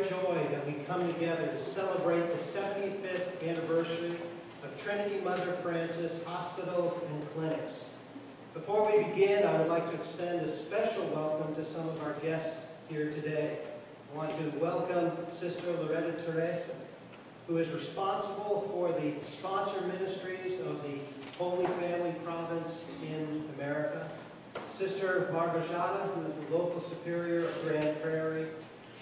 great joy that we come together to celebrate the 75th anniversary of Trinity Mother Frances Hospitals and Clinics. Before we begin, I would like to extend a special welcome to some of our guests here today. I want to welcome Sister Loretta Teresa, who is responsible for the sponsor ministries of the Holy Family Province in America, Sister Margajata, who is the local superior of Grand Prairie,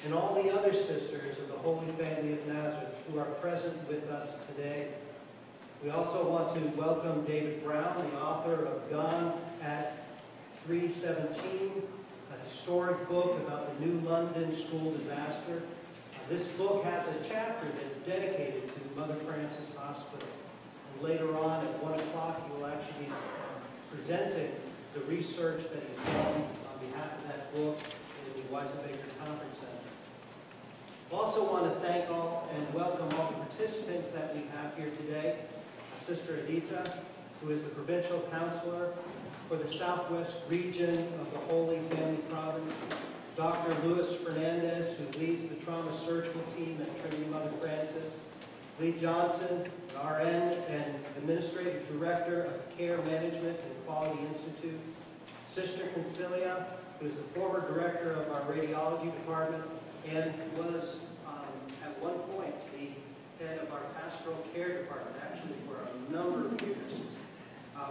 and all the other sisters of the Holy Family of Nazareth who are present with us today. We also want to welcome David Brown, the author of Gone at 3:17, a historic book about the New London school disaster. This book has a chapter that's dedicated to Mother Frances Hospital. And later on at 1 o'clock, he will actually be presenting the research that he's done on behalf of that book in the Weisenbaker Conference Center. I also want to thank all and welcome all the participants that we have here today. Sister Edita, who is the Provincial Counselor for the Southwest region of the Holy Family Province. Dr. Luis Fernandez, who leads the trauma surgical team at Trinity Mother Frances. Lee Johnson, an RN and Administrative Director of Care Management and Quality Institute. Sister Concilia, who is the former Director of our Radiology Department and was at one point the head of our Pastoral Care Department, actually for a number of years.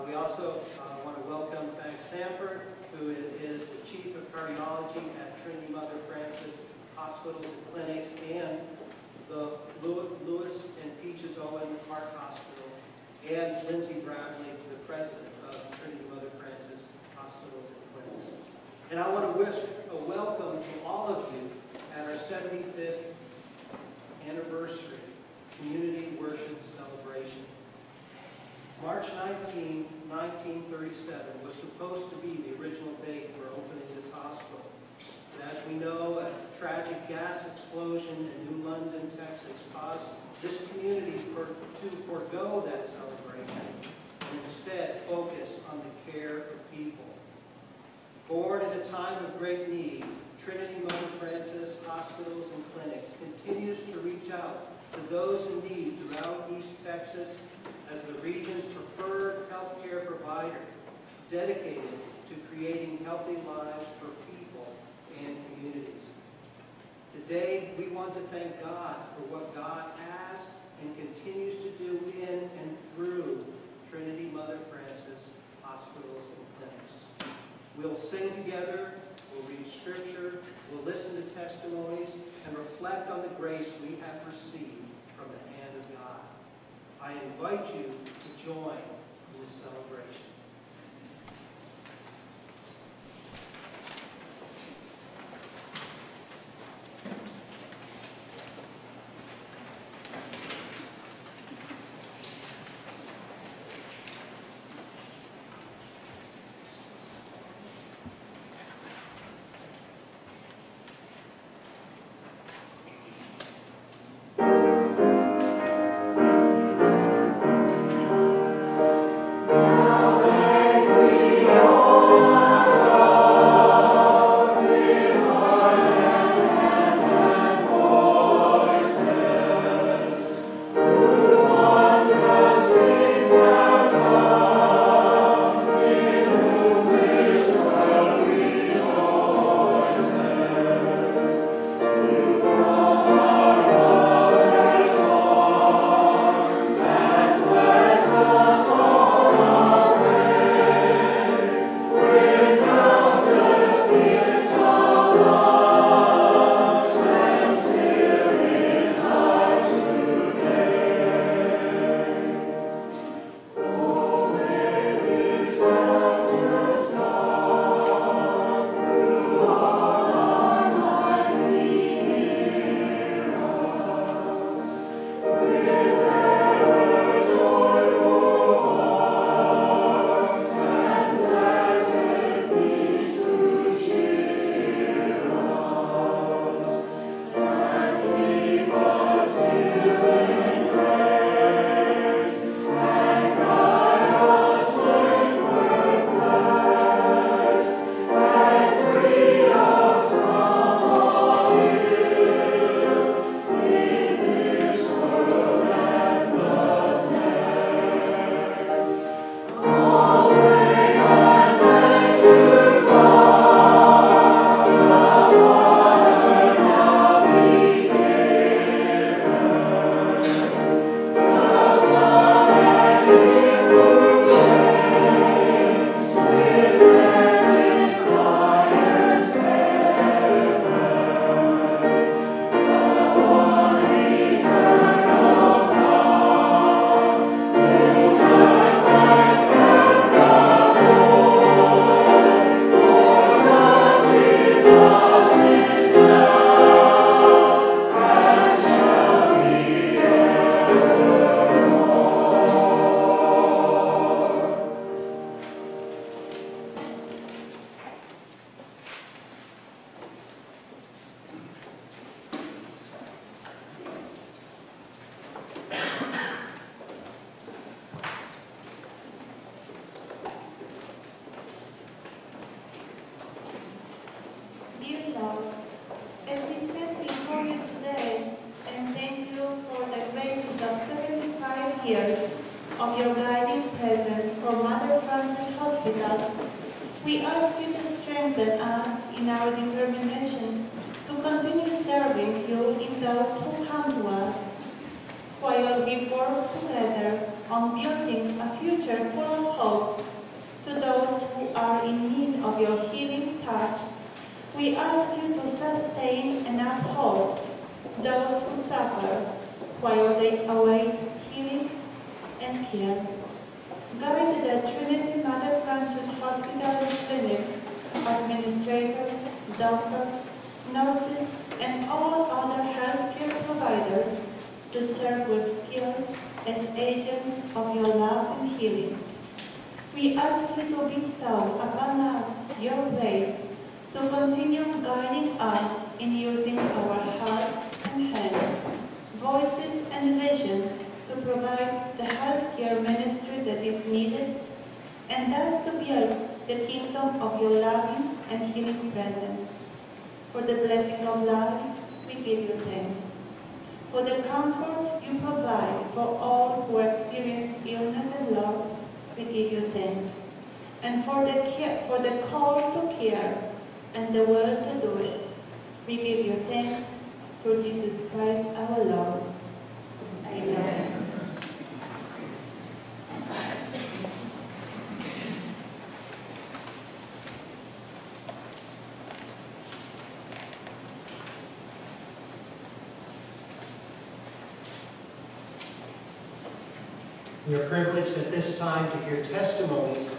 We also want to welcome Frank Sanford, who is the Chief of Cardiology at Trinity Mother Frances Hospitals and Clinics, and the Lewis and Peaches Owen Heart Hospital, and Lindsay Bradley, the President of Trinity Mother Frances Hospitals and Clinics. And I want to wish a welcome to all of you at our 75th anniversary community worship celebration. March 19, 1937 was supposed to be the original date for opening this hospital. But as we know, a tragic gas explosion in New London, Texas caused this community to forego that celebration and instead focus on the care of people. Born in a time of great need, Trinity Mother Frances Hospitals and Clinics continues to reach out to those in need throughout East Texas as the region's preferred healthcare provider, dedicated to creating healthy lives for people and communities. Today, we want to thank God for what God has and continues to do in and through Trinity Mother Frances Hospitals and Clinics. We'll sing together, we'll read scripture, we'll listen to testimonies, and reflect on the grace we have received from the hand of God. I invite you to join in this celebration. Now Dear Lord, as we stand before you today and thank you for the graces of 75 years of your guiding presence for Mother Frances Hospital, we ask you to strengthen us in our determination to continue serving you in those who come to us, while we work together on building a future full of hope to those who are in need of your healing touch. We ask you to sustain and uphold those who suffer while they await healing and care. Guide the Trinity Mother Frances Hospital and Clinics, administrators, doctors, nurses, and all other healthcare providers to serve with skills as agents of your love and healing. We ask you to bestow upon us your grace to continue guiding us in using our hearts and hands, voices and vision to provide the healthcare ministry that is needed, and thus to build the kingdom of your loving and healing presence. For the blessing of life, we give you thanks. For the comfort you provide for all who experience illness and loss, we give you thanks. And for the call to care and the will to do it, we give you thanks through Jesus Christ our Lord. Amen. We are privileged at this time to hear testimonies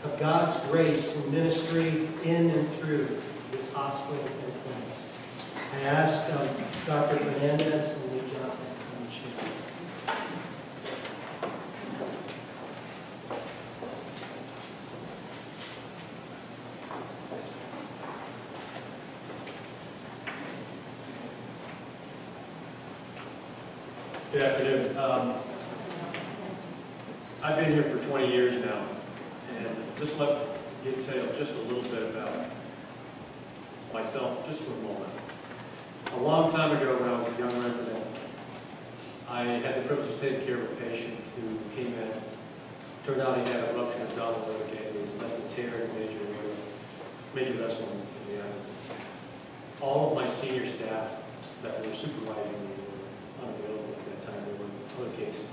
of God's grace and ministry in and through this hospital and clinics. I ask Dr. Fernandez and Lee Johnson to come and share. Good afternoon. I've been here for 20 years now, and just let me tell you just a little bit about myself, just for a moment. A long time ago, when I was a young resident, I had the privilege of taking care of a patient who came in. Turned out he had a rupture of abdominal gateways, and that's a tear in a major vessel in the abdomen. All of my senior staff that were supervising me were unavailable at that time. There were other cases.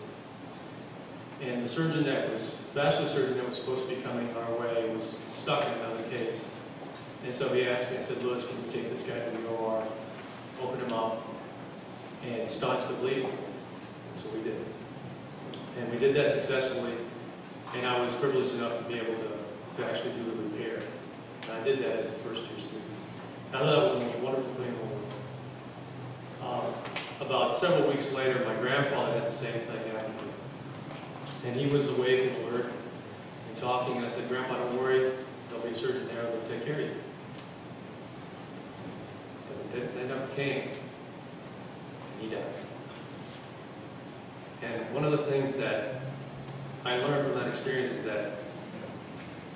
And the vascular surgeon that was supposed to be coming our way was stuck in another case. And so he asked me, I said, Louis, can you take this guy to the OR, open him up, and staunch the bleeding? And so we did. And we did that successfully, and I was privileged enough to be able to actually do the repair. And I did that as a first-year student. I thought that was the most wonderful thing in the world. About several weeks later, my grandfather had the same thing happen to him. And he was awake and alert and talking, and I said, Grandpa, don't worry, there'll be a surgeon there that'll take care of you. But they never came, and he died. And one of the things that I learned from that experience is that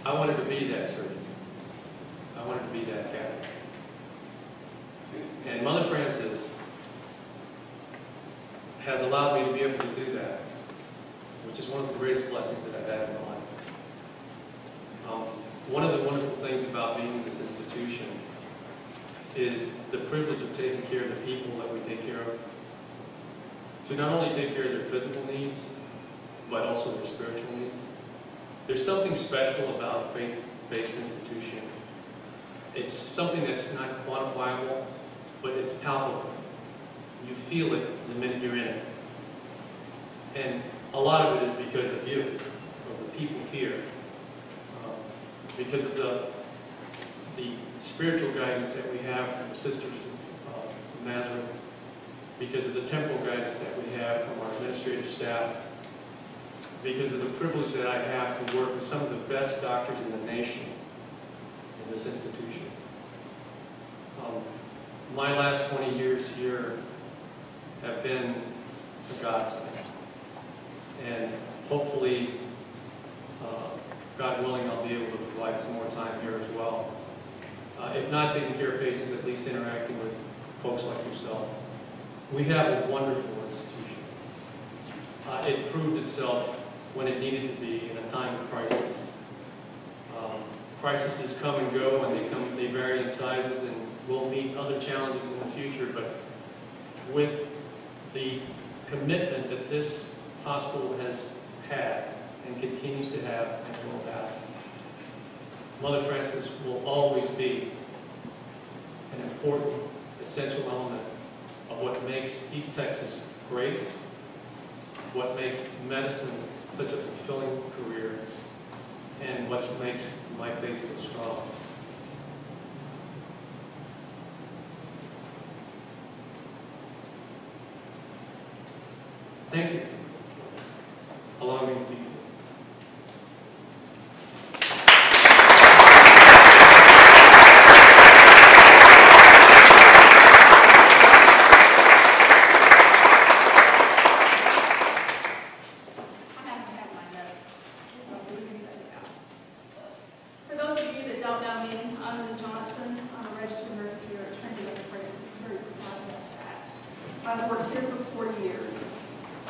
I wanted to be that surgeon. I wanted to be that guy. And Mother Frances has allowed me to be able to do that, which is one of the greatest blessings that I've had in my life. One of the wonderful things about being in this institution is the privilege of taking care of the people that we take care of. To not only take care of their physical needs, but also their spiritual needs. There's something special about a faith-based institution. It's something that's not quantifiable, but it's palpable. You feel it the minute you're in it. And a lot of it is because of you, of the people here, because of the spiritual guidance that we have from the sisters of Nazareth, because of the temporal guidance that we have from our administrative staff, because of the privilege that I have to work with some of the best doctors in the nation in this institution. My last 20 years here have been a godsend. And hopefully, God willing, I'll be able to provide some more time here as well. If not taking care of patients, at least interacting with folks like yourself. We have a wonderful institution. It proved itself when it needed to be in a time of crisis. Crises come and go, and they vary in sizes, and we'll meet other challenges in the future, but with the commitment that this hospital has had and continues to have and will have, Mother Frances will always be an important, essential element of what makes East Texas great, what makes medicine such a fulfilling career, and what makes my faith so strong. Thank you. Allow me to be. I've worked here for 40 years.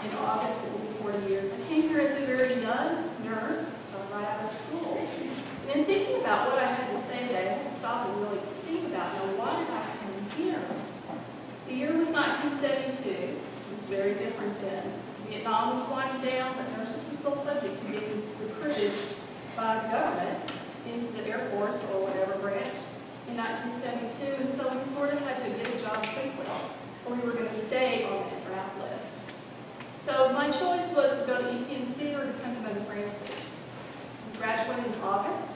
In August, it will be 40 years. I came here as a very young nurse, right out of school. And in thinking about what I had to say today, I had to stop and really think about, why did I come here? The year was 1972. It was very different then. Vietnam was winding down, but nurses were still subject to being recruited by the government into the Air Force or whatever branch in 1972. And so we sort of had to get a job quickly, or we were going to stay on that draft list. So my choice was to go to ETNC or to come to Mother Frances. I graduated in August.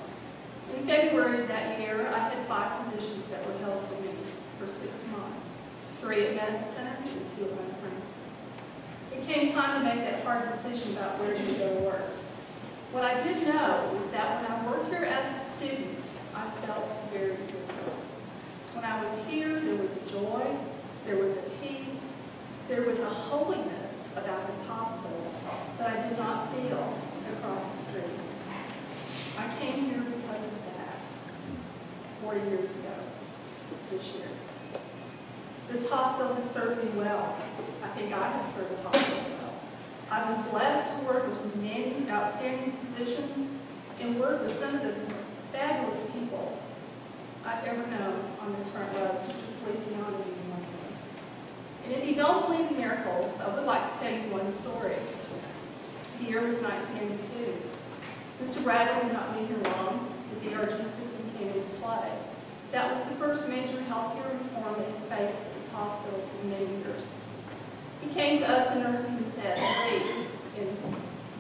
In February of that year, I had 5 positions that were held for me for 6 months. 3 at Medical Center and 2 at Mother Frances. It came time to make that hard decision about where to go to work. What I did know was that when I worked here as a student, I felt very different. When I was here, there was a joy, there was a peace, there was a holiness about this hospital that I did not feel across the street. I came here because of that 40 years ago, this year. This hospital has served me well. I think I have served the hospital well. I've been blessed to work with many outstanding physicians and work with some of the most fabulous people I've ever known on this front row, Sister Feliciano being one of them. And if you don't believe in miracles, I would like to tell you one story. The year was 1982. Mr. Bradley would not be here long. The DRG system came into play. That was the first major healthcare reform that he faced at this hospital for many years. He came to us in nursing and said, "Lee," and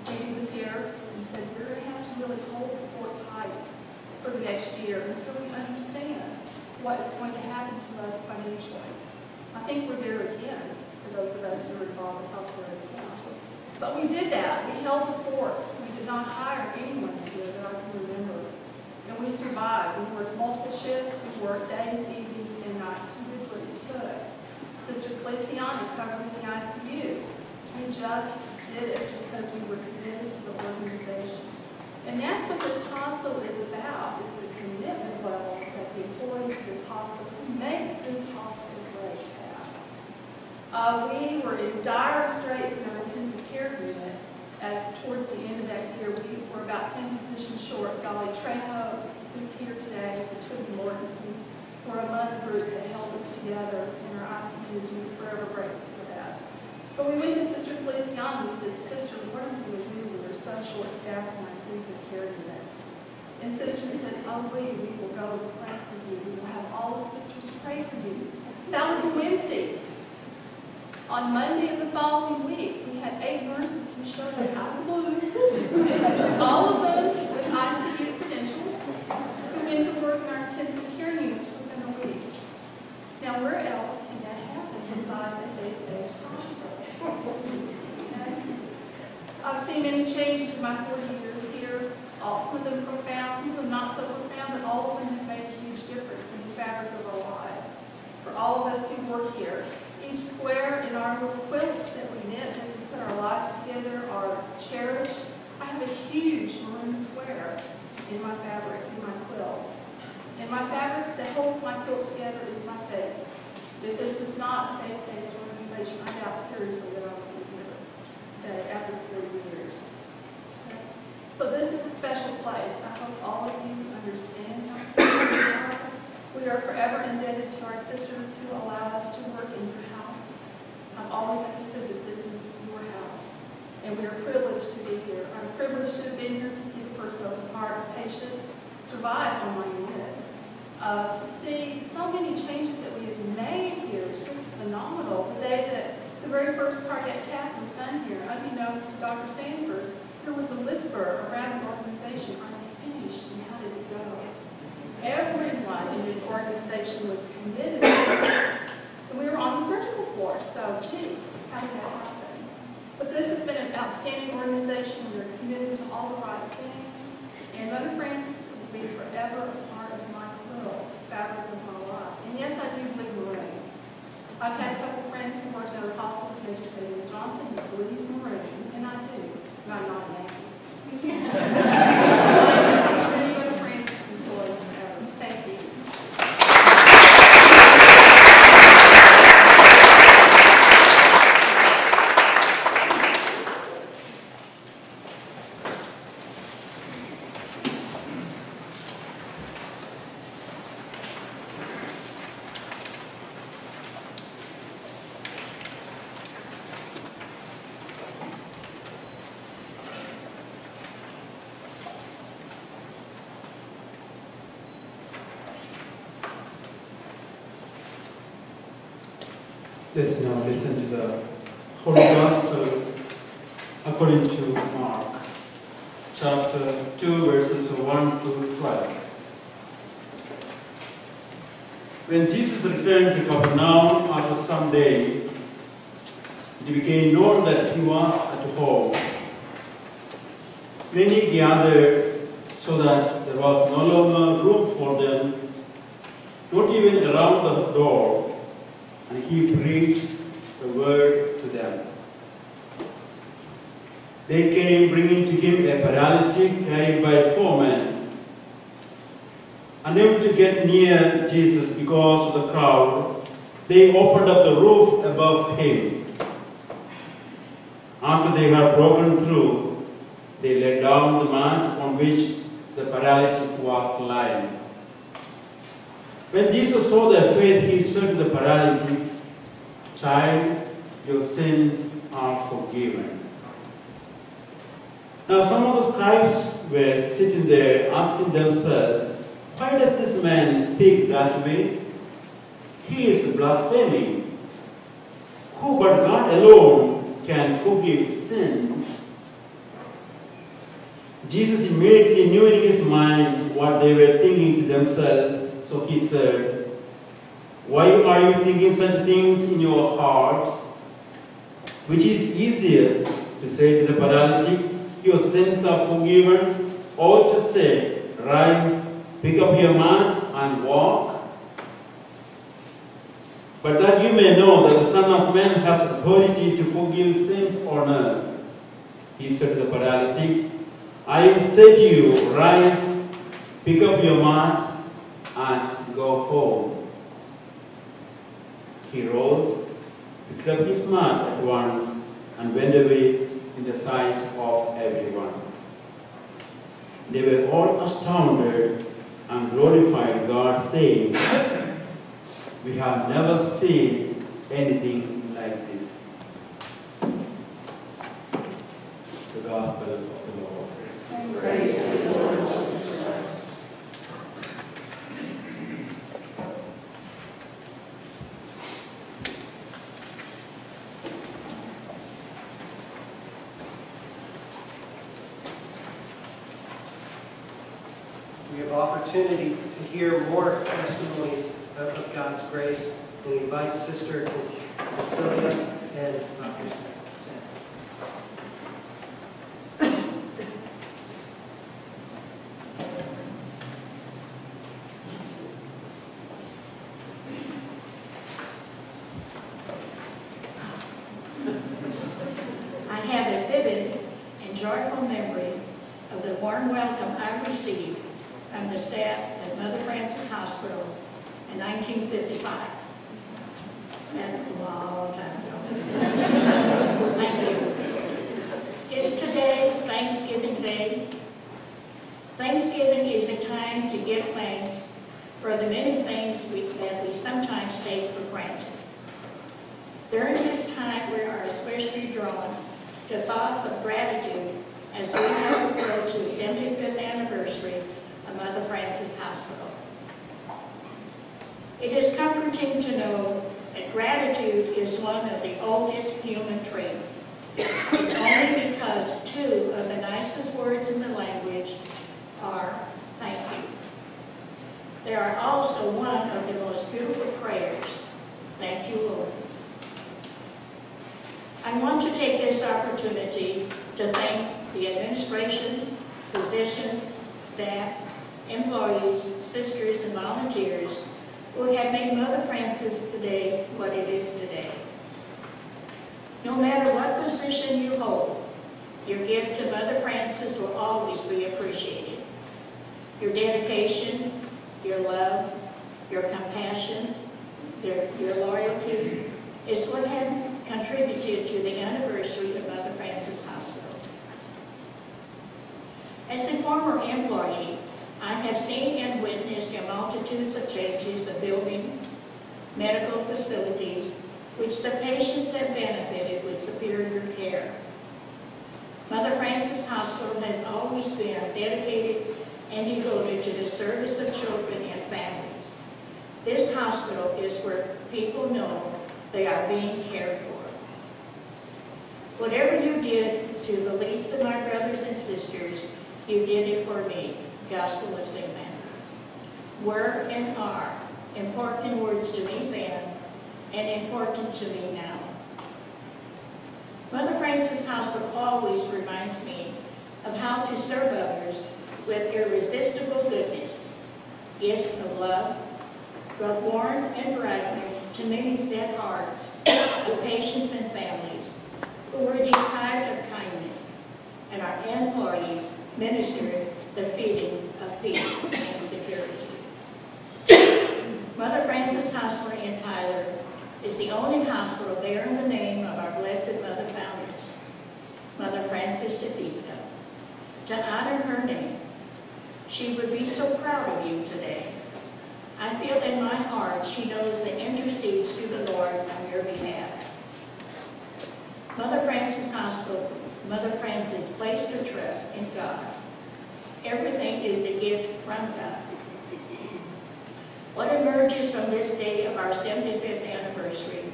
Judy was here, and said, "We're going to have to really hold the fort tight for the next year until we understand what is going to happen to us financially." I think we're there again for those of us who are involved with healthcare in the county. But we did that. We held the fort. We did not hire anyone here that I can remember. And we survived. We worked multiple shifts. We worked days, evenings, and nights. We did what it took. Sister Feliciano covered in the ICU. We just did it because we were committed to the organization. And that's what this hospital is about, is the commitment level that the employees of this hospital who make this hospital great have. We were in dire straits in our intensive care unit as towards the end of that year we were about 10 positions short. Dolly Trejo, who's here today, the Twiggy Mortensen, were a mother group that held us together in our ICUs. We were forever grateful for that. But we went to Sister Feliciano and said, "Sister, what are we going to do? We're so short-staffed in our intensive care units." And Sister said, "Oh, we will go and pray for you. We will have all the sisters pray for you." That was a Wednesday. On Monday of the following week, we had 8 nurses who showed up out of the blue, all of them with ICU credentials, who went to work in our intensive care units within a week. Now, where else can that happen besides a faith-based hospital? Okay? I've seen many changes in my 40 years here. Some of them profound, some of them not so profound, but all of them have made a huge difference in the fabric of our lives. For all of us who work here, each square in our little quilts that we knit feel together is my faith. If this was not a faith-based organization, I doubt seriously that I would be here today after 40 years. Okay? So this is a special place. I hope all of you understand how special we are. We are forever indebted to our sisters who allow us to work in your house. I've always understood that this is your house, and we are privileged to be here. I'm privileged to have been here to see the first open heart patient survive on my unit. To see so many changes that we have made here, it's just phenomenal. The day that the very first cardiac cath was done here, unbeknownst to Dr. Sanford, there was a whisper around the organization, are they finished and how did it go? Everyone in this organization was committed to it. And we were on the surgical floor, so gee, how did that happen? But this has been an outstanding organization. We are committed to all the right things. And Mother Frances will be forever a part of my quilt, fabric of my life. And yes, I do bleed maroon. I've had a couple friends who worked at other hospitals, and they just say, well, Johnson, you bleed maroon. And I do. And I'm not mad. Many Mother Frances employees forever. Thank you. Let's now listen to the Holy Gospel according to Mark, chapter 2, verses 1 to 12. When Jesus returned to Capernaum after some days, it became known that he was at home. Many gathered so that there was no longer room for them, not even around the door, and he preached the word to them. They came bringing to him a paralytic carried by 4 men. Unable to get near Jesus because of the crowd, they opened up the roof above him. After they had broken through, they let down the mat on which the paralytic was lying. When Jesus saw their faith, he said to the paralytic, "Child, your sins are forgiven." Now some of the scribes were sitting there asking themselves, "Why does this man speak that way? He is blaspheming. Who but God alone can forgive sins?" Jesus immediately knew in his mind what they were thinking to themselves, so he said, "Why are you thinking such things in your hearts? Which is easier, to say to the paralytic, 'Your sins are forgiven,' or to say, 'Rise, pick up your mat and walk'? But that you may know that the Son of Man has authority to forgive sins on earth," he said to the paralytic, "I say to you, rise, pick up your mat, and go home." He rose, picked up his mat at once, and went away in the sight of everyone. They were all astounded and glorified God, saying, "We have never seen anything like this." The Gospel of the Lord. Praise the Lord Jesus Christ. We have opportunity to hear more testimonies of God's grace. We invite Sister Cecilia and Dr. Sam. I have a vivid and joyful memory of the warm welcome I received from the staff at Mother Frances Hospital in 1955. That's a long time ago. Thank you. Is today Thanksgiving Day? Thanksgiving is a time to give thanks for the many things that we sometimes take for granted. During this time, we are especially drawn to thoughts of gratitude as we now approach the 75th anniversary of Mother Frances Hospital. It is comforting to know that gratitude is one of the oldest human traits. It's only because two of the nicest words in the language are thank you. They are also one of the most beautiful prayers. Thank you, Lord. I want to take this opportunity to thank the administration, physicians, staff, employees, sisters, and volunteers who have made Mother Frances today what it is today. No matter what position you hold, your gift to Mother Frances will always be appreciated. Your dedication, your love, your compassion, your loyalty is what has contributed to the anniversary of Mother Frances Hospital. As a former employee, I have seen and witnessed the multitudes of changes of buildings, medical facilities, which the patients have benefited with superior care. Mother Frances Hospital has always been dedicated and devoted to the service of children and families. This hospital is where people know they are being cared for. Whatever you did to the least of my brothers and sisters, you did it for me. Gospel of St. Matthew. Were and are important words to me then and important to me now. Mother Frances Hospital always reminds me of how to serve others with irresistible goodness, gifts of love, brought warmth and brightness to many sad hearts of patients and families who were deprived of kindness, and our employees ministered the feeling of peace and security. Mother Frances Hospital in Tyler is the only hospital bearing the name of our Blessed Mother founders, Mother Frances Tedesco. To honor her name, she would be so proud of you today. I feel in my heart she knows and intercedes to the Lord on your behalf. Mother Frances Hospital, Mother Frances placed her trust in God. Everything is a gift from God. What emerges from this day of our 75th anniversary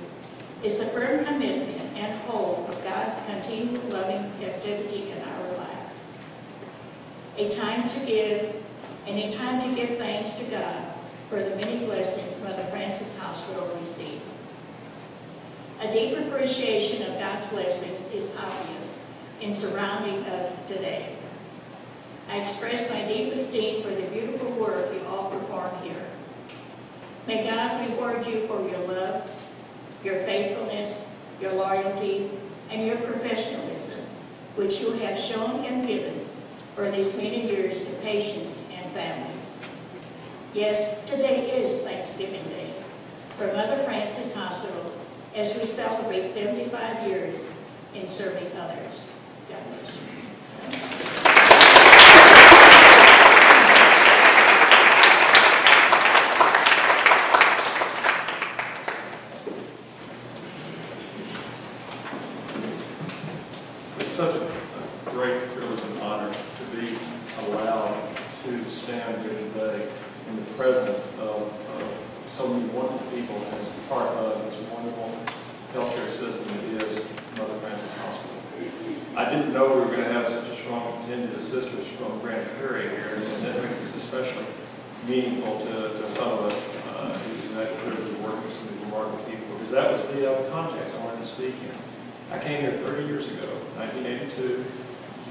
is the firm commitment and hope of God's continual loving activity in our life. A time to give, and a time to give thanks to God for the many blessings Mother Frances Hospital received. A deep appreciation of God's blessings is obvious in surrounding us today. I express my deep esteem for the beautiful work you all perform here. May God reward you for your love, your faithfulness, your loyalty, and your professionalism, which you have shown and given for these many years to patients and families. Yes, today is Thanksgiving Day for Mother Frances Hospital as we celebrate 75 years in serving others. God bless you. It's such a great privilege and honor to be allowed to stand here today in the presence of so many wonderful people as part of this wonderful healthcare system that is Mother Frances Hospital. I didn't know we were going to have such a strong contingent of sisters from Grand Prairie here, and that makes this especially meaningful to some of us who had the privilege of working with some of these remarkable people, because that was the context I wanted to speak in. I came here 30 years ago, 1982,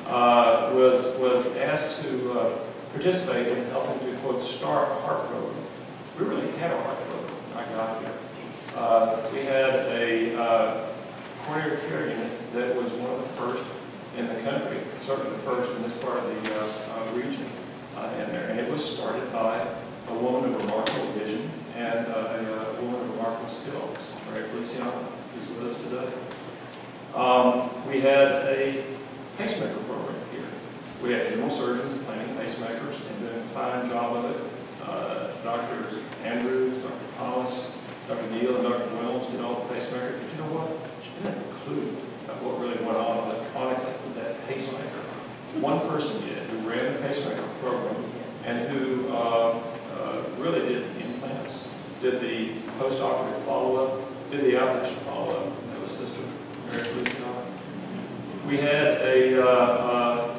was asked to participate in helping to, quote, start a heart program. We really had a heart program when I got here. We had a coronary care unit that was one of the first in the country, certainly the first in this part of the region in there. And it was started by a woman of remarkable vision and a woman of remarkable skill, Sister Mary Feliciano, who's with us today. We had a pacemaker program here. We had general surgeons planting pacemakers and doing a fine job of it. Drs. Andrews, Dr. Thomas, Dr. Neal, and Dr. Williams did all the pacemakers. But you know what? She didn't have a clue of what really went on electronically with that pacemaker. One person did, who ran the pacemaker program and who really did implants, did the post-operative follow-up, did the outpatient follow-up. That was Sister Mary Feliciano. We had a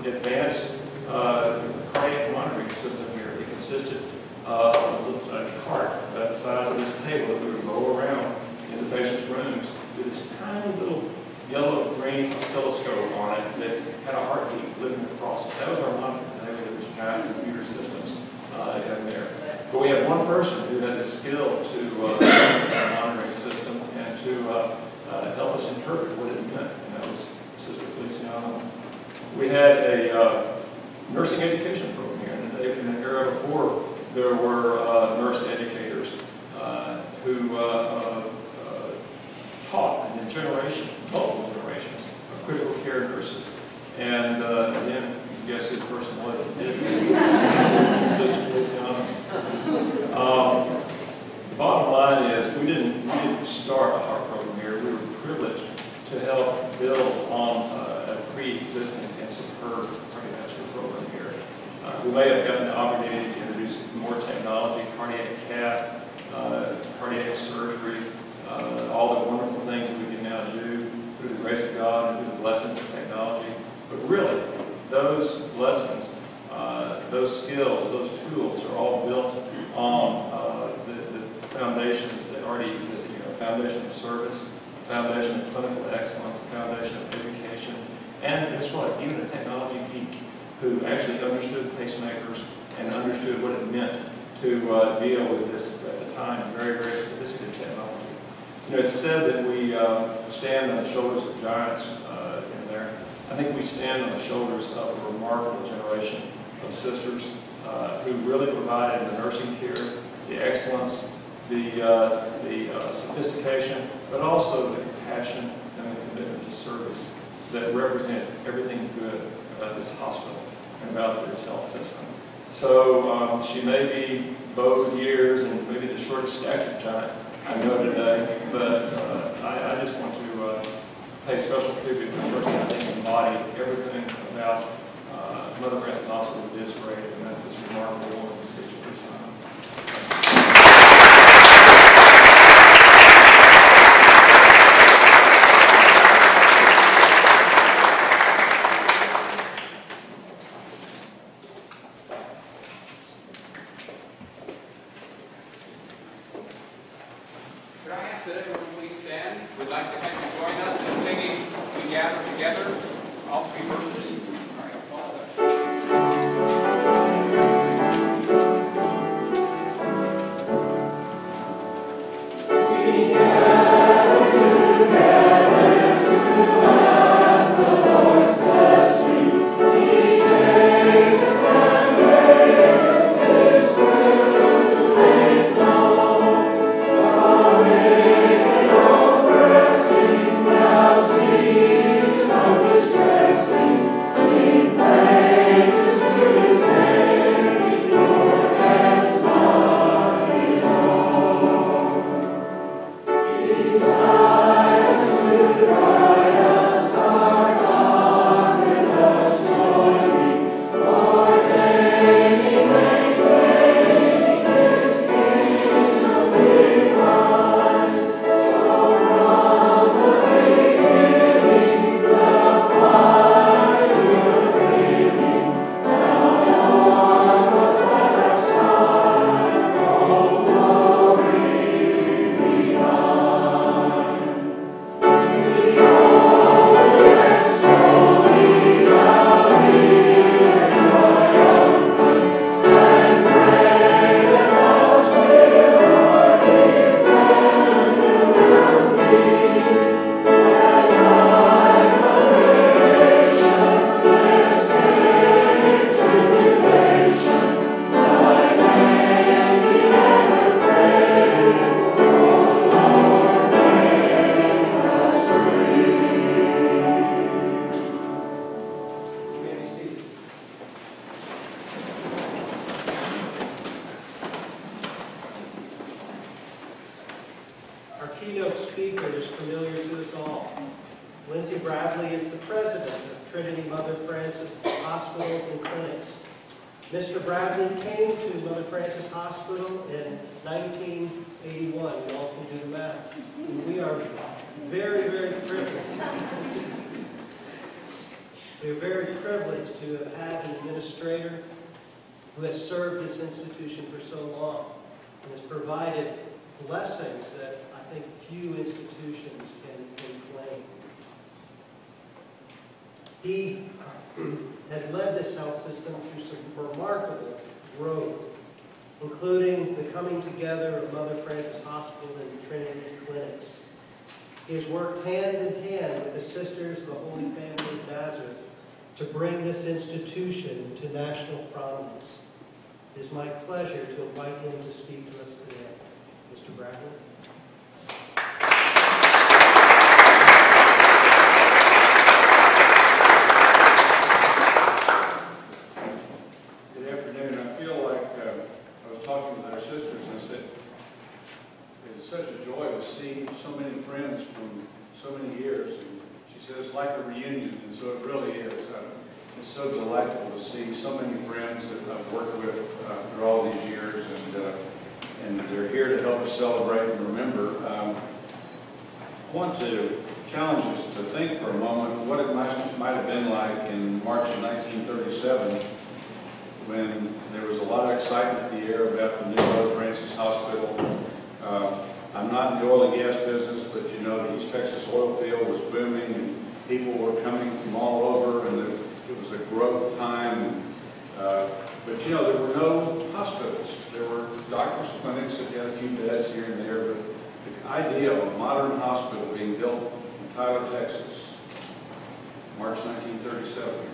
advanced cardiac monitoring system here. It consisted of a cart about the size of this table that we would roll around in the patient's rooms with this tiny little yellow-green oscilloscope on it that had a heartbeat living across it. That was our monitor. They were these giant computer systems in there. But we had one person who had the skill to that monitoring system and to help us interpret what it meant, and that was Sister Feliciano. We had a nursing education program here, and in the era before there were nurse educators who taught in a generation, multiple generations of critical care nurses. And again, guess who the person was that did it? Sister Feliciano. The bottom line is we didn't start a heart program here. We were privileged to help build on a pre-existing and superb cardiovascular program here. We may have gotten the opportunity to introduce more technology, cardiac cath, cardiac surgery, all the wonderful things that we can now do through the grace of God and through the blessings of technology. But really, those lessons, those skills, those tools are all built on the foundations that already existed here. A foundation of service, a foundation of clinical excellence, a foundation of education, and guess what? Even a technology geek who actually understood pacemakers and understood what it meant to deal with this, at the time, very, very sophisticated technology. You know, it's said that we stand on the shoulders of giants in there. I think we stand on the shoulders of a remarkable generation of sisters who really provided the nursing care, the excellence, the sophistication, but also the compassion and the commitment to service that represents everything good about this hospital and about this health system. So she may be bowed years and maybe the shortest statured giant I know today, but I just want to pay special tribute to the person I think embodied everything about Mother Francis Hospital that is great, and that's this remarkable woman, Sister Feliciano. Could I ask that everyone please stand? We'd like to have you join us in singing We Gather Together, all three verses. All right, follow that. Sing Trinity Mother Frances hospitals and clinics. Mr. Bradley came to Mother Frances Hospital in 1981. You all can do the math. And we are very, very privileged. We are very privileged to have had an administrator who has served this institution for so long and has provided blessings that I think few institutions can claim. He has led this health system through some remarkable growth, including the coming together of Mother Frances Hospital and Trinity clinics. He has worked hand in hand with the Sisters of the Holy Family of Nazareth to bring this institution to national prominence. It is my pleasure to invite him to speak to us today. Mr. Bradley. Good afternoon. I feel like I was talking with our sisters and I said, it's such a joy to see so many friends from so many years. And she said it's like a reunion, and so it really is. It's so delightful to see so many friends that I've worked with through all these years, and they're here to help us celebrate and remember. I want to challenge us to think for a moment what it might have been like in March of 1937 when there was a lot of excitement in the air about the new Mother Frances Hospital. I'm not in the oil and gas business, but you know the East Texas oil field was booming and people were coming from all over, and it was a growth time. But you know, there were no hospitals. There were doctors' clinics that had a few beds here and there, but the idea of a modern hospital being built in Tyler, Texas, March 1937.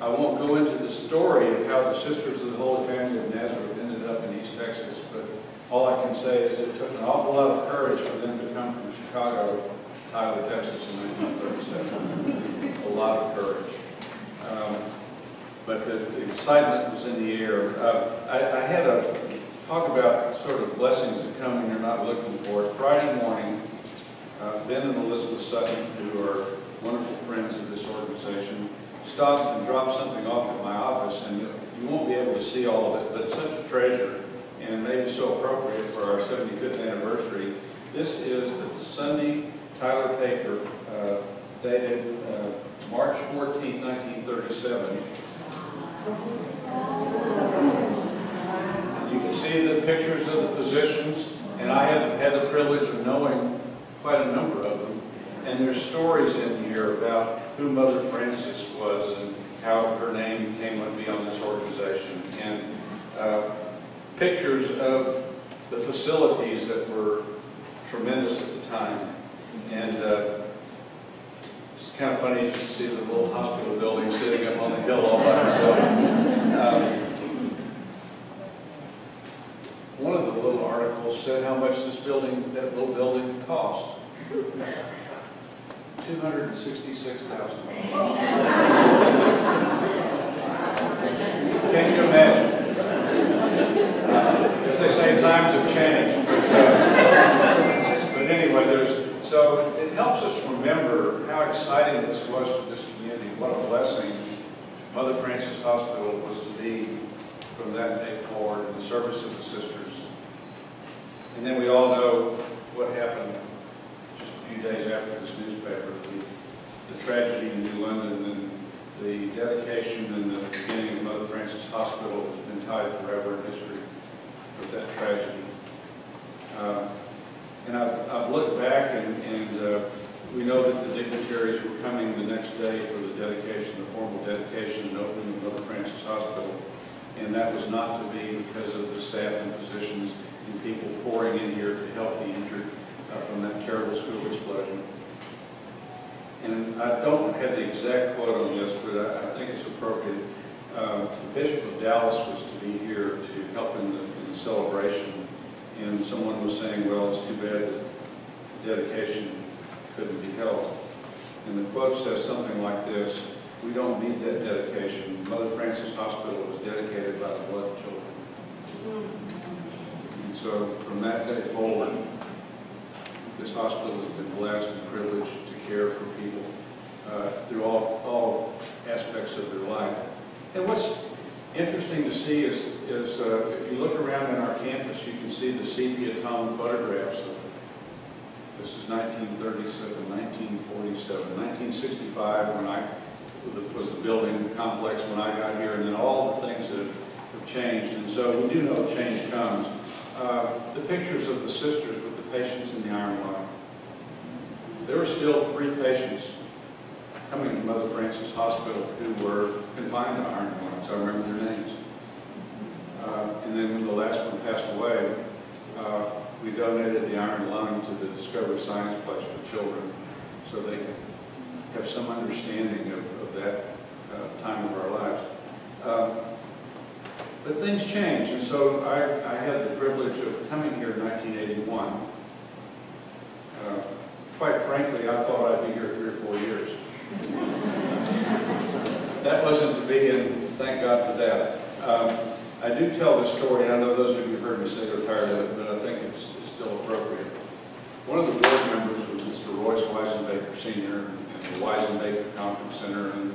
I won't go into the story of how the Sisters of the Holy Family of Nazareth ended up in East Texas, but all I can say is it took an awful lot of courage for them to come from Chicago to Tyler, Texas in 1937. A lot of courage. But the excitement was in the air. I had a talk about sort of blessings that come when you're not looking for it. Friday morning, Ben and Elizabeth Sutton, who are wonderful friends of this organization, stopped and dropped something off at my office, and you won't be able to see all of it, but it's such a treasure and maybe so appropriate for our 75th anniversary. This is the Sunday Tyler paper dated March 14, 1937. You can see the pictures of the physicians, and I have had the privilege of knowing quite a number of them. And there's stories in here about who Mother Frances was and how her name came to be on this organization, and pictures of the facilities that were tremendous at the time. And it's kind of funny just to see the little hospital building sitting up on the hill all by itself. One of the little articles said how much that little building cost. $266,000. Can you imagine? As they say, times have changed. But anyway, so it helps us remember how exciting this was for this community. What a blessing Mother Frances Hospital was to be from that day forward in the service of the sisters. And then we all know what happened just a few days after this newspaper, the tragedy in New London, and the dedication and the beginning of Mother Frances Hospital has been tied forever in history with that tragedy. And I've looked back, and we know that the dignitaries were coming the next day for the dedication, the formal dedication and opening of Mother Frances Hospital. And that was not to be because of the staff and physicians and people pouring in here to help the injured from that terrible school explosion. And I don't have the exact quote on this, but I think it's appropriate. The Bishop of Dallas was to be here to help in the celebration, and someone was saying, well, it's too bad that the dedication couldn't be held. And the quote says something like this: "We don't need that dedication. Mother Frances Hospital was dedicated by the blood of children." And so from that day forward, this hospital has been blessed and privileged to care for people through all aspects of their life. And what's interesting to see is if you look around in our campus, you can see the sepia tone photographs. This is 1937, 1947, 1965 when was the building complex when I got here, and then all the things that have changed. And so we do know change comes. The pictures of the sisters with the patients in the iron lung. There were still 3 patients coming to Mother Frances Hospital who were confined to iron lungs. I remember their names. And then when the last one passed away, we donated the iron lung to the Discovery Science Place for children so they could have some understanding of that time of our lives. But things change, and so I had the privilege of coming here in 1981. Quite frankly, I thought I'd be here 3 or 4 years. That wasn't to be, and thank God for that. I do tell this story, and I know those of you who heard me say they're tired of it, but I think it's still appropriate. One of the board members was Mr. Royce Weisenbaker Sr. in the Weisenbaker Conference Center, and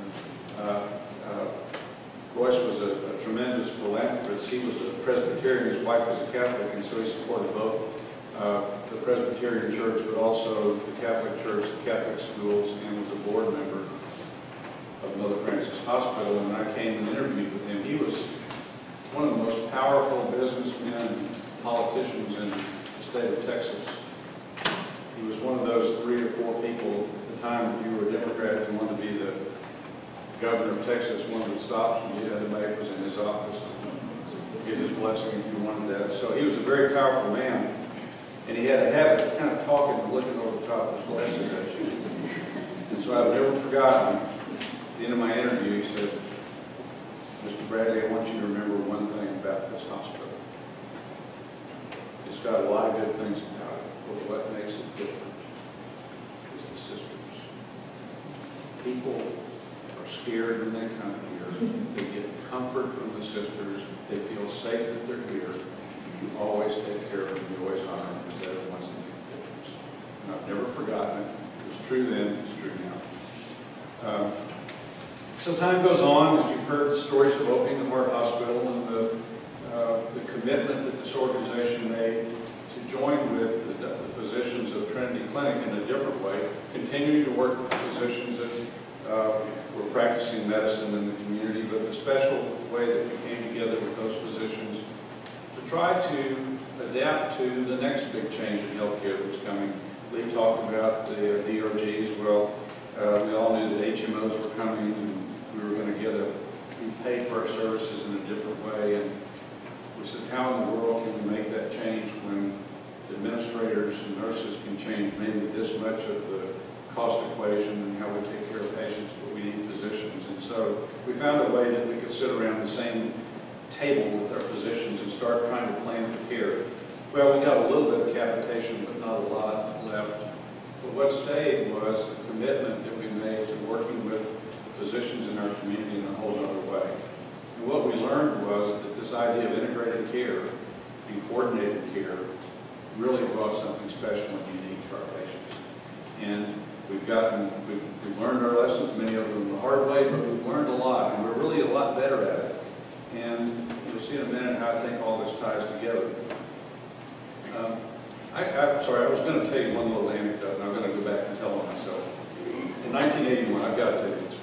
Royce was a tremendous philanthropist. He was a Presbyterian, his wife was a Catholic, and so he supported both the Presbyterian Church, but also the Catholic Church, the Catholic schools, and was a board member of Mother Frances Hospital. And I came and interviewed with him. He was one of the most powerful businessmen and politicians in the state of Texas. He was one of those 3 or 4 people at the time, if you were a Democrat and wanted to be the governor of Texas, one of the stops you had to make was in his office to get his blessing if you wanted that. So he was a very powerful man. And he had a habit of kind of talking and looking over the top of his glasses at you. And so I've never forgotten, at the end of my interview, he said, Mr. Bradley, I want you to remember one thing about this hospital. It's got a lot of good things about it, but what makes it different is the sisters. People are scared when they come here. They get comfort from the sisters. They feel safe that they're here. You always take care of them. You always honor them because they're the ones that make a difference. And I've never forgotten it. It was true then. It's true now. So time goes on, as you've heard stories of opening the Heart Hospital and the commitment that this organization made to join with the physicians of Trinity Clinic in a different way, continuing to work with physicians that were practicing medicine in the community, but the special way that we came together with those physicians to try to adapt to the next big change in healthcare that was coming. Lee talked about the DRGs. Well, we all knew that HMOs were coming, and we were going to be paid for our services in a different way. And we said, how in the world can we make that change when administrators and nurses can change maybe this much of the cost equation and how we take care of patients, but we need physicians. And so we found a way that we could sit around the same table with our physicians and start trying to plan for care. Well, we got a little bit of capitation, but not a lot left. But what stayed was the commitment that we made to working with the physicians in our community in a whole other way. And what we learned was that this idea of integrated care and coordinated care really brought something special and unique to our patients. And we've learned our lessons, many of them the hard way, but we've learned a lot, and we're really a lot better at it. And you'll see in a minute how I think all this ties together. I'm sorry, I was going to tell you one little anecdote, and I'm going to go back and tell it myself. In 1981, I've got to tell you this,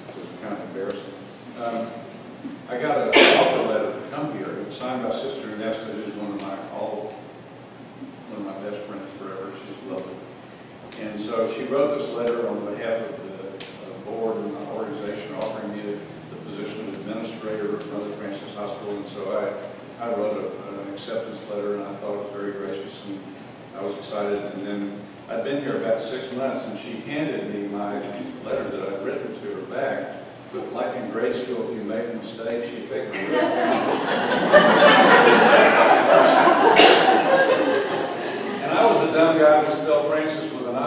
because it's kind of embarrassing. I got an offer letter to come here. It was signed by Sister Nesta, who's one of my best friends forever. She's lovely. And so she wrote this letter on behalf of the board and the organization offering me the position of administrator of Mother Frances Hospital. And so I wrote an acceptance letter, and I thought it was very gracious, and I was excited. And then I'd been here about 6 months, and she handed me my letter that I'd written to her back. But like in grade school, if you made a mistake, she figured it out. And I was the dumb guy who spelled Francis with an I.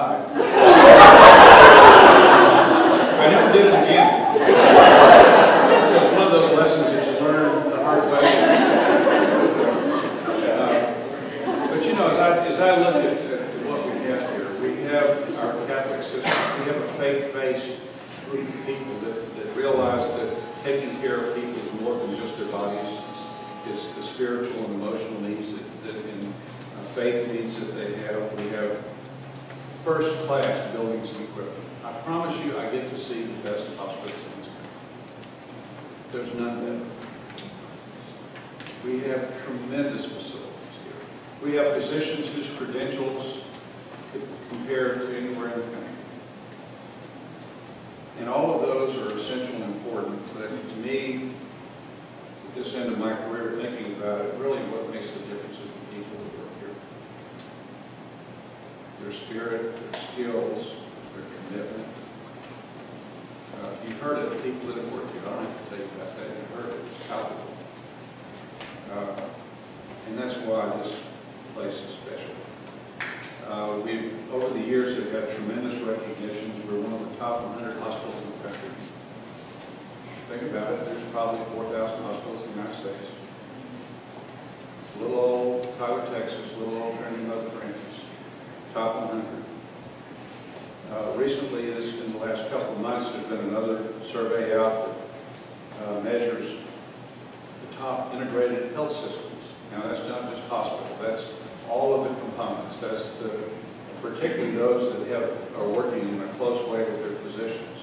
I never did it again. So it's one of those lessons that you learn the hard way. But you know, as I look at what we have here, we have our Catholic system, we have a faith-based people that realize that taking care of people is more than just their bodies. It's the spiritual and emotional needs and faith needs that they have. We have first-class buildings and equipment. I promise you, I get to see the best hospitals in this country. There's none better. We have tremendous facilities here. We have physicians whose credentials could compare to anywhere in the country. And all of those are essential and important. But to me, at this end of my career, thinking about it, really what makes the difference is the people that work here. Their spirit, their skills, their commitment. You've heard it, the people that have worked here. I don't have to tell you about that. You've heard it. It's palpable. And that's why this place is special. We've, over the years, have had tremendous recognitions. We're one of the top 100 hospitals in the country. Think about it, there's probably 4,000 hospitals in the United States. Little old Tyler, Texas, little old Trinity Mother Francis, top 100. Recently, in the last couple of months, there's been another survey out that measures the top integrated health systems. Now, that's not just hospital, that's all of the components. That's particularly those that are working in a close way with their physicians.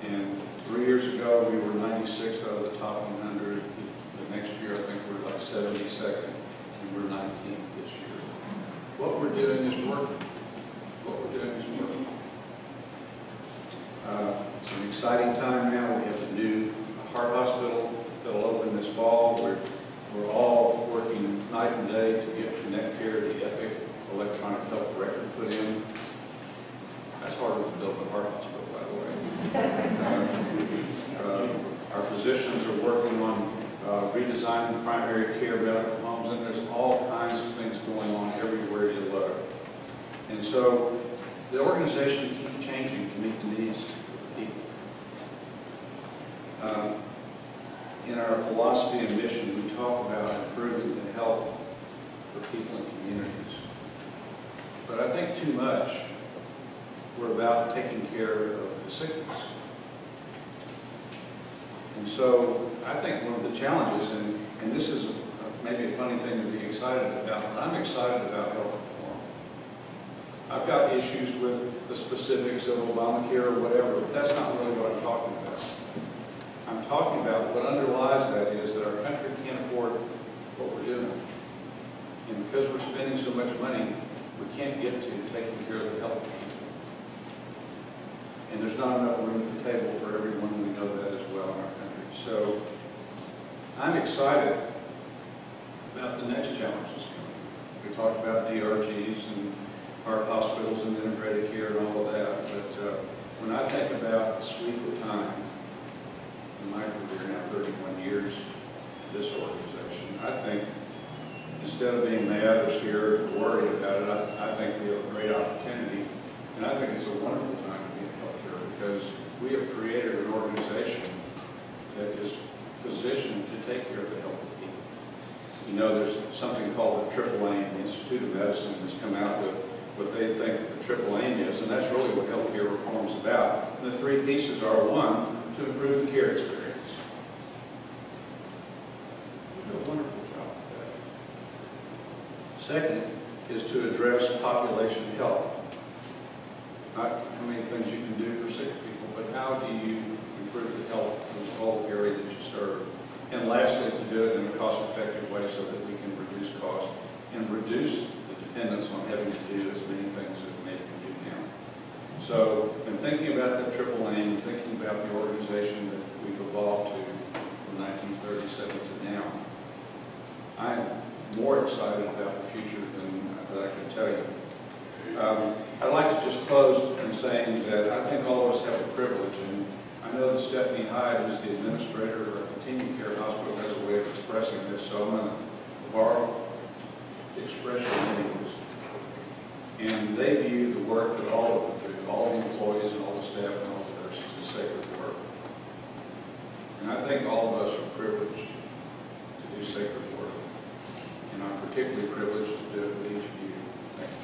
And 3 years ago, we were 96th out of the top 100. The next year, I think we're like 72nd, and we're 19th this year. What we're doing is working. What we're doing is working. It's an exciting time now. We have a new heart hospital that will open this fall. We're all working night and day to get ConnectCare, the Epic electronic health record put in. That's harder to build a heart hospital, by the way. Our physicians are working on redesigning primary care medical homes, and there's all kinds of things going on everywhere you look. And so the organization keeps changing to meet the needs of the people. In our philosophy and mission, we talk about improving the health for people and communities. But I think too much we're about taking care of the sickness. And so I think one of the challenges, and this is maybe a funny thing to be excited about, but I'm excited about health reform. I've got issues with the specifics of Obamacare or whatever, but that's not really what I'm talking about. I'm talking about what underlies that is that our country can't afford what we're doing. And because we're spending so much money, we can't get to taking care of the health of people. And there's not enough room at the table for everyone. We know that as well in our country. So I'm excited about the next challenges coming. We talked about DRGs and our hospitals and integrated care and all of that. But when I think about the sweep of time, in my career now, 31 years, this organization, I think instead of being mad or scared or worried about it, I think we have a great opportunity, and I think it's a wonderful time to be in healthcare because we have created an organization that is positioned to take care of the health of people. You know, there's something called the triple aim. The Institute of Medicine has come out with what they think the triple aim is, and that's really what healthcare reform is about. And the three pieces are: one, to improve the care experience. We do a wonderful job with that. Second is to address population health. Not how many things you can do for sick people, but how do you improve the health of the whole area that you serve. And lastly, to do it in a cost-effective way so that we can reduce costs and reduce the dependence on having to do as many things as maybe we do now. So, in thinking about the triple aim, thinking about the organization that we've evolved to from 1937 to now, I'm more excited about the future than I can tell you. I'd like to just close in saying that I think all of us have a privilege, and I know that Stephanie Hyde, who's the administrator of Continuing Care Hospital, has a way of expressing this, so I'm going to borrow the expression anyways. And they view the work that all of them do, all the employees and all the staff and all the nurses, as sacred work. And I think all of us are privileged to do sacred work. And I'm particularly privileged to do it with each of you. Thank you.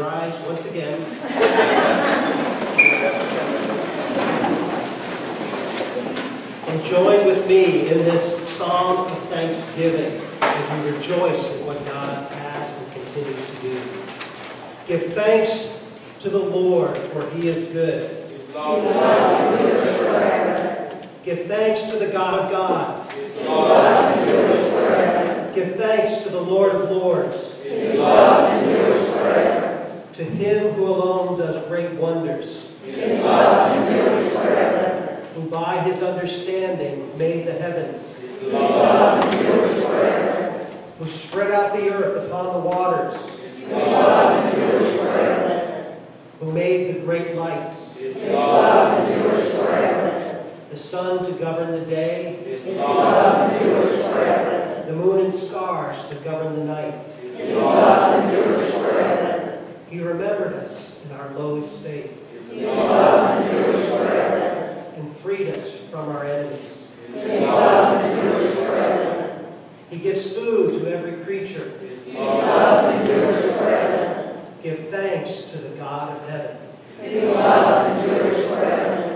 rise once again. And join with me in this song of thanksgiving as we rejoice in what God has and continues to do. Give thanks to the Lord, for he is good. His love endures forever. Give thanks to the God of gods. His love endures forever. Give thanks to the Lord of lords. His love endures forever. To him who alone does great wonders. His love endures forever. Who by his understanding made the heavens. His love endures forever. Who spread out the earth upon the waters. His love endures forever. Who made the great lights. His love endures forever. The sun to govern the day. His love endures forever. The moon and stars to govern the night. His love endures forever. He remembered us in our low estate. His love endures forever. And freed us from our enemies. His love endures forever. He gives food to every creature. His love endures forever. Give thanks to the God of heaven. His love endures forever.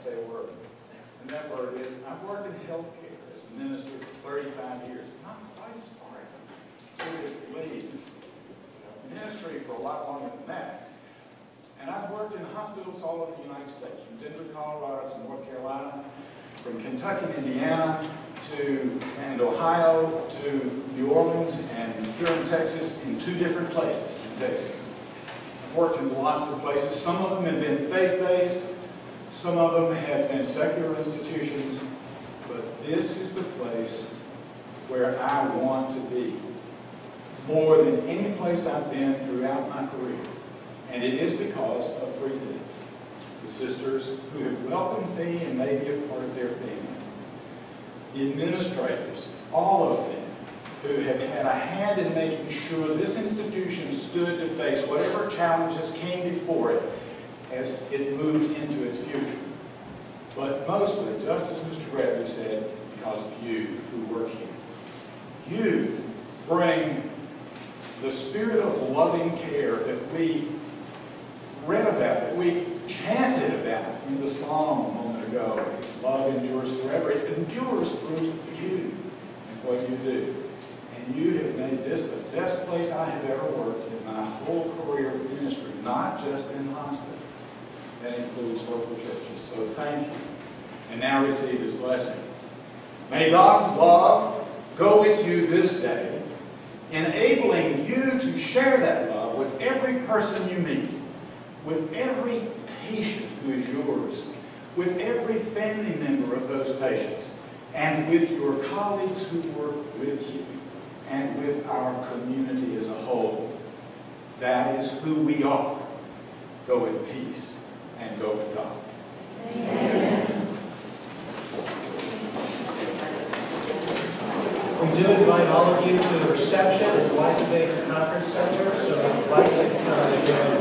say a word. And that word is, I've worked in healthcare as a minister for 35 years. Not quite as far as leads ministry for a lot longer than that. And I've worked in hospitals all over the United States, from Denver, Colorado to North Carolina, from Kentucky and Indiana and Ohio to New Orleans and here in Texas, in 2 different places in Texas. I've worked in lots of places. Some of them have been faith-based, some of them have been secular institutions, but this is the place where I want to be, more than any place I've been throughout my career. And it is because of 3 things. The sisters who have welcomed me and made me a part of their family. The administrators, all of them, who have had a hand in making sure this institution stood to face whatever challenges came before it as it moved into its future. But mostly, just as Mr. Bradley said, because of you who work here. You bring the spirit of loving care that we read about, that we chanted about in the psalm a moment ago. His love endures forever. It endures through you and what you do. And you have made this the best place I have ever worked in my whole career of ministry, not just in hospitals. That includes local churches. So thank you. And now receive His blessing. May God's love go with you this day, enabling you to share that love with every person you meet, with every patient who is yours, with every family member of those patients, and with your colleagues who work with you, and with our community as a whole. That is who we are. Go in peace and go with God. Amen. We do invite all of you to a reception at the Weisenbaker Conference Center, so if you'd like to join